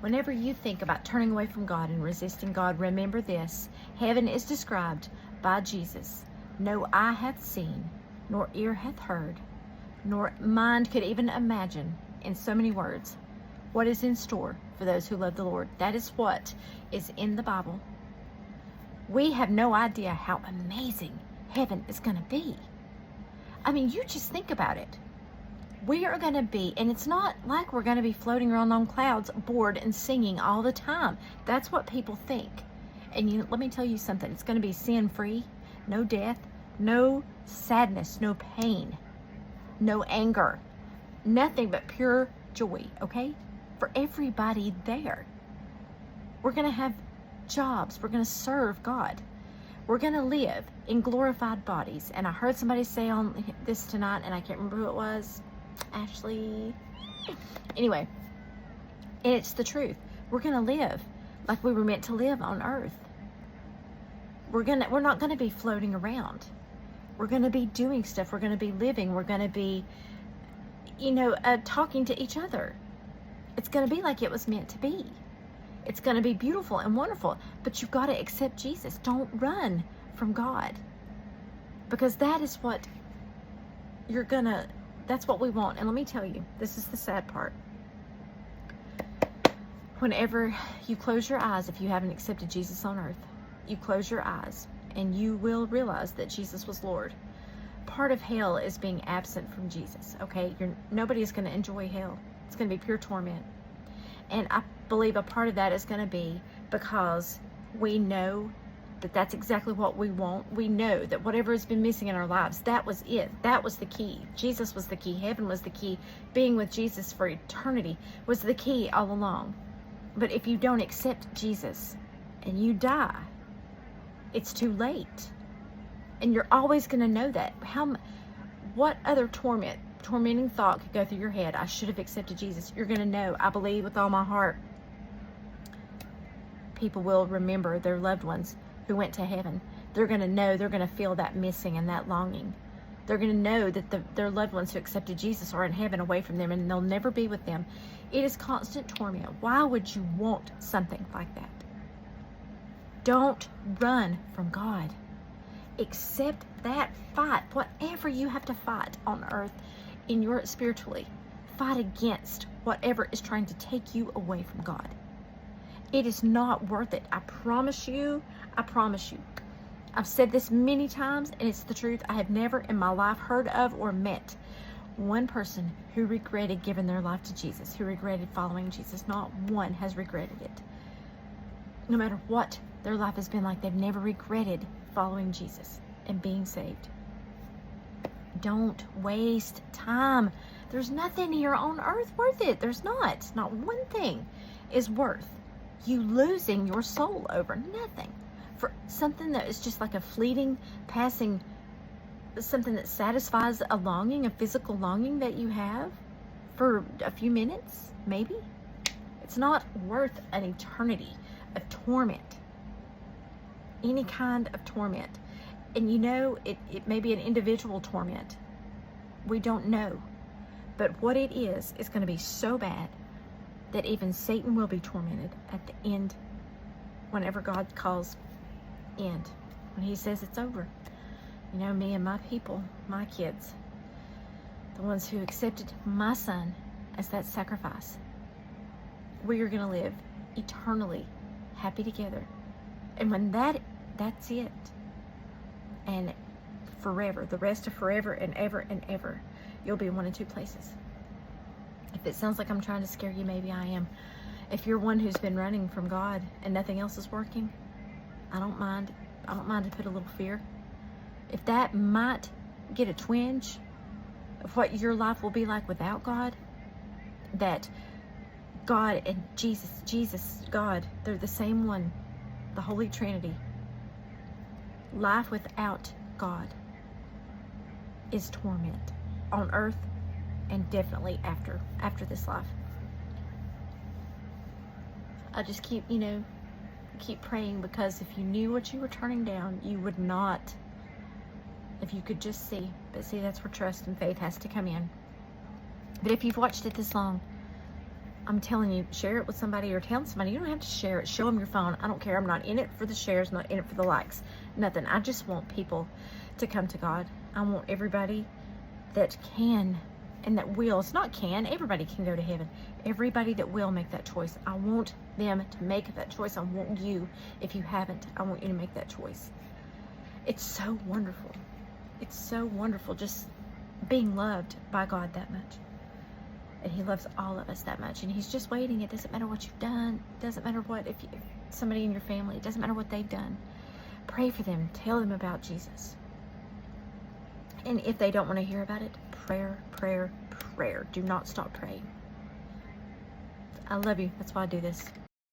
Whenever you think about turning away from God and resisting God, remember this. Heaven is described by Jesus. No eye hath seen, nor ear hath heard, nor mind could even imagine, in so many words, what is in store for those who love the Lord. That is what is in the Bible. We have no idea how amazing heaven is going to be. I mean, you just think about it. We are going to be, and it's not like we're going to be floating around on clouds, bored and singing all the time. That's what people think. And let me tell you something. It's going to be sin-free, no death, no sadness, no pain, no anger, nothing but pure joy, okay? For everybody there. We're going to have jobs. We're going to serve God. We're going to live in glorified bodies. And I heard somebody say on this tonight, and I can't remember who it was. Ashley. Anyway, and it's the truth. We're going to live like we were meant to live on earth. We're not going to be floating around. We're going to be doing stuff. We're going to be living. We're going to be, talking to each other. It's going to be like it was meant to be. It's going to be beautiful and wonderful. But you've got to accept Jesus. Don't run from God. Because that is what that's what we want. And let me tell you, this is the sad part. Whenever you close your eyes, if you haven't accepted Jesus on earth, you close your eyes and you will realize that Jesus was Lord. Part of hell is being absent from Jesus, okay? Nobody is going to enjoy hell. It's going to be pure torment. And I believe a part of that is going to be because we know that that's exactly what we want. We know that whatever has been missing in our lives, that was it. That was the key. Jesus was the key. Heaven was the key. Being with Jesus for eternity was the key all along. But if you don't accept Jesus and you die, it's too late. And you're always going to know that. What other tormenting thought could go through your head? I should have accepted Jesus. You're going to know. I believe with all my heart. People will remember their loved ones who went to heaven. They're going to know, they're going to feel that missing and that longing. They're going to know that their loved ones who accepted Jesus are in heaven away from them and they'll never be with them. It is constant torment. Why would you want something like that? Don't run from God. Accept that fight. Whatever you have to fight on earth, spiritually, fight against whatever is trying to take you away from God. It is not worth it. I promise you. I promise you. I've said this many times, and it's the truth. I have never in my life heard of or met one person who regretted giving their life to Jesus, who regretted following Jesus. Not one has regretted it. No matter what their life has been like, they've never regretted following Jesus and being saved. Don't waste time. There's nothing here on earth worth it. There's not. Not one thing is worth you losing your soul over. Nothing. For something that is just like a fleeting, passing, something that satisfies a longing, a physical longing that you have for a few minutes, maybe. It's not worth an eternity of torment. Any kind of torment. And it may be an individual torment. We don't know. But what it is going to be so bad that even Satan will be tormented at the end, whenever God calls end, when he says it's over. Me and my people, my kids, the ones who accepted my son as that sacrifice, we are going to live eternally happy together. And when that's it. And forever, the rest of forever and ever, you'll be in one of two places. If it sounds like I'm trying to scare you, maybe I am. If you're one who's been running from God and nothing else is working, I don't mind. I don't mind to put a little fear. If that might get a twinge of what your life will be like without God, that God and Jesus, God, they're the same one, the Holy Trinity. Life without God is torment on earth and definitely after this life. I just keep praying, because if you knew what you were turning down, you would not, if you could just see. But see, that's where trust and faith has to come in. But if you've watched it this long, I'm telling you, share it with somebody or tell somebody. You don't have to share it. Show them your phone. I don't care. I'm not in it for the shares, not in it for the likes, nothing. I just want people to come to God. I want everybody that can and that will. It's not can. Everybody can go to heaven. Everybody that will make that choice. I want them to make that choice. I want you, if you haven't, I want you to make that choice. It's so wonderful. It's so wonderful just being loved by God that much. And he loves all of us that much. And he's just waiting. It doesn't matter what you've done. It doesn't matter what, if somebody in your family, it doesn't matter what they've done. Pray for them. Tell them about Jesus. And if they don't want to hear about it, prayer, prayer, prayer. Do not stop praying. I love you. That's why I do this.